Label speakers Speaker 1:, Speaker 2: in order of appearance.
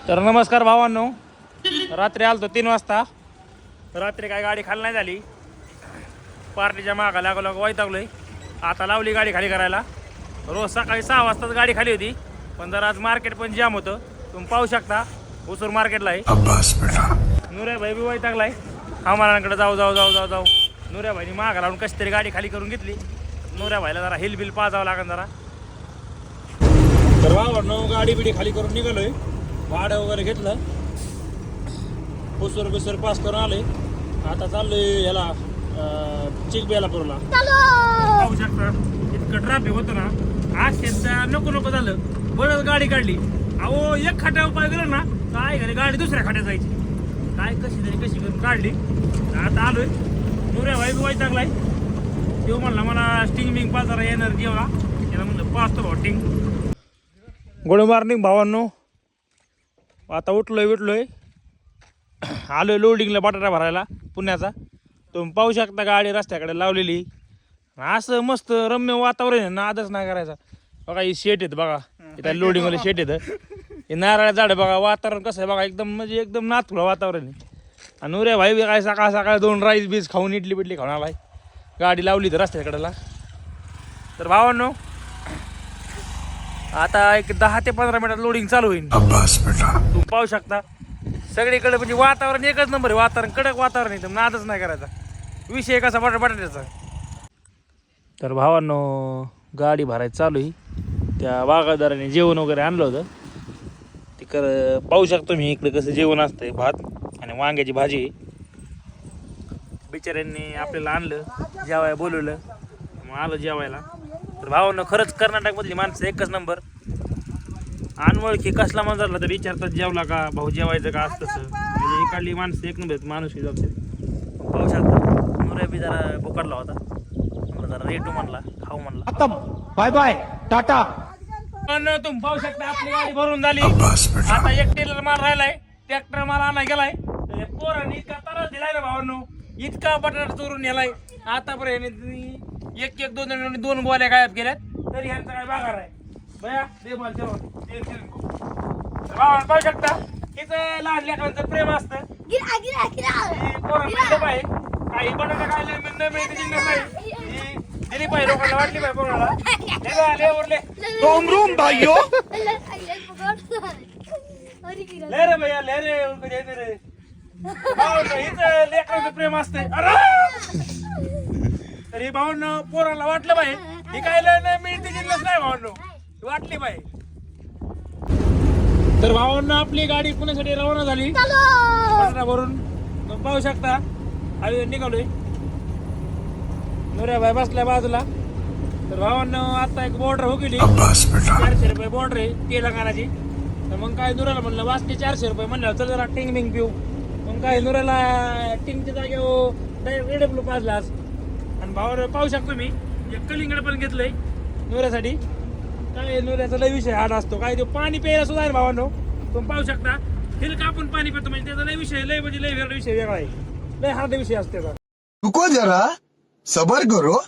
Speaker 1: तर नमस्कार भावांनो, रात्री आलतो 3 वाजता. रात्री काय गाडी खाली नाही झाली, पार्टीच्या मागा लागलो वैतागलोय. आता लावली गाडी खाली करायला. रोज सकाळी 6 वाजताच गाडी खाली होती, पण जर आज मार्केट पण जाम होतं. तुम्ही पाहू शकता उसूर मार्केटला आहे. नुऱ्या भाई बी वैतागलाय, आम्हालांकडे जाऊ जाऊ जाऊ जाऊ जाऊ. नुऱ्या भाईनी मागा लावून कशी तरी गाडी खाली करून घेतली. नुऱ्या भाईला जरा हिल बिल पाजावं लागेल जरा. तर भावांनो, गाडी बिडी खाली करून निघालोय. भाडं वगैरे घेतलं, पुसूर बिसूर पास करून आले. आता चाललोय याला चिकबेलापूरला. पाहू शकता इतकं ट्रॅफिक होतं ना, आज शेतचा नको नको झालं. बरंच गाडी काढली. अहो, एक खाट्या उपाय गेलो ना काय घरी गाडी दुसऱ्या खाट्यात जायची. काय कशी तरी कशी करून काढली. आता आलोय. नुऱ्या भाई बी वैतागलाय. तो म्हणला मला स्टिंग बिंग पाच जरा एनर्जी जेवला. त्याला म्हणलं पाच तर हॉटिंग. गुड मॉर्निंग भावांनो. आता उठलोय आलोय लोडिंगला बटाटा भरायला पुण्याचा. तुम्ही पाहू शकता गाडी रस्त्याकडे लावलेली. असं मस्त रम्य वातावरण आहे, नादच नाही करायचा. बघा ही शेट येत, बघा इथं लोडिंगवाले शेट येतं. हे नारळ झाड बघा, वातावरण कसं आहे बघा, एकदम म्हणजे एकदम नाथुळं वातावरण आहे. आणि नुऱ्या भाई काय सकाळ सकाळ 2 राईस बीज खाऊन इडली बिडली खाऊन आलाय. गाडी लावली तर रस्त्याकडेला. तर भावांनो, आता एक 10 ते 15 मिनिटात लोडिंग चालू होईल. तुम्ही पाहू शकता सगळीकडे म्हणजे वातावरण एकच नंबर आहे. वातावरण कडक वातावरण एकदम, नादच नाही करायचा. विषय कसा बटाट्याचा. तर भावांनो, गाडी भरायची चालू आहे. त्या बागायतदाराने जेवण वगैरे आणलं होतं. तिकडं पाहू शकतो मी इकडे कसं जेवण असतंय. भात आणि वांग्याची भाजी. बिचाऱ्यांनी आपल्याला आणलं, जेवायला बोलवलं, मग आलं जेवायला. तर भावांनो, खरंच कर्नाटकमधली माणसं एकच नंबर. अनवळखी कसला माणसाला तर विचारतात जेवला का, भाऊ जेवायचं का, असं तसं. म्हणजे इकडली माणसं एक नंबर माणूस जबाबदारी. पाहू शकता नुऱ्या बी जरा बोकडला होता. मला जरा रेटू म्हणला, खाऊ म्हणला.
Speaker 2: Bye bye tata.
Speaker 1: पण तुम्ही पाहू शकता आपली गाडी भरून झाली. आता एक टेलर माल राहिलाय, ट्रॅक्टर माल आणाय गेलाय. पोरांनी इतका त्रास दिलाय ना भावांनो, इतका बटाटा चोरून नेलाय. आतापर्यंत एक 2 गोल्या गायब केल्यात, तरी ह्यांचा काय बागार आहे. बया दे मला जेवण. पाहू शकता इथं लहान लेकरांचं प्रेम असतं. पोरांना पाहिजे काही बटाटा खायला न मिळते जिंकत नाही. दिली पाहिजे लोकांना, वाटली पाहिजे पोराला. उरले
Speaker 2: भाइयों
Speaker 1: ले रे भैया, ले रे उनको दे दे रे. इथं लेकरांचं प्रेम असतंय. तरी भावांनो, पोराला वाटलं पाहिजे ही काय नाही मिळते जिल्हाच नाही भावांनो, वाटली पाहिजे. तर भावांनो, आपली गाडी पुण्यासाठी रवाना झाली भरून. पाहू शकता आम्ही निघालोय. नुऱ्या भाई बसल्या बाजूला. तर भावांनो, आता एक बॉर्डर हो गेली. 400 रुपये बॉर्डर आहे तेलंगणाची. तर मग काय नुऱ्याला म्हणलं वाचते 400 रुपये म्हणलं चल जरा टिंग बिंग पिऊ. मग काय नुऱ्याला टिंगच्या जागेवर एडब्ल्यू पाजला आज. आणि भावाला पाहू शकतो मी कलिंगड पण घेतलंय नुऱ्यासाठी. काय नुऱ्याचा लय विषय हाड असतो. काय तो पाणी प्यायला सुद्धा आहे भावांनो. तुम्ही पाहू शकता हिल का आपण पाणी पितो म्हणजे त्याचा लय विषय, लय म्हणजे लय वेगळा विषय वेगळा आहे. लय हार्ड विषय असते.
Speaker 2: रुको जरा सबर करो.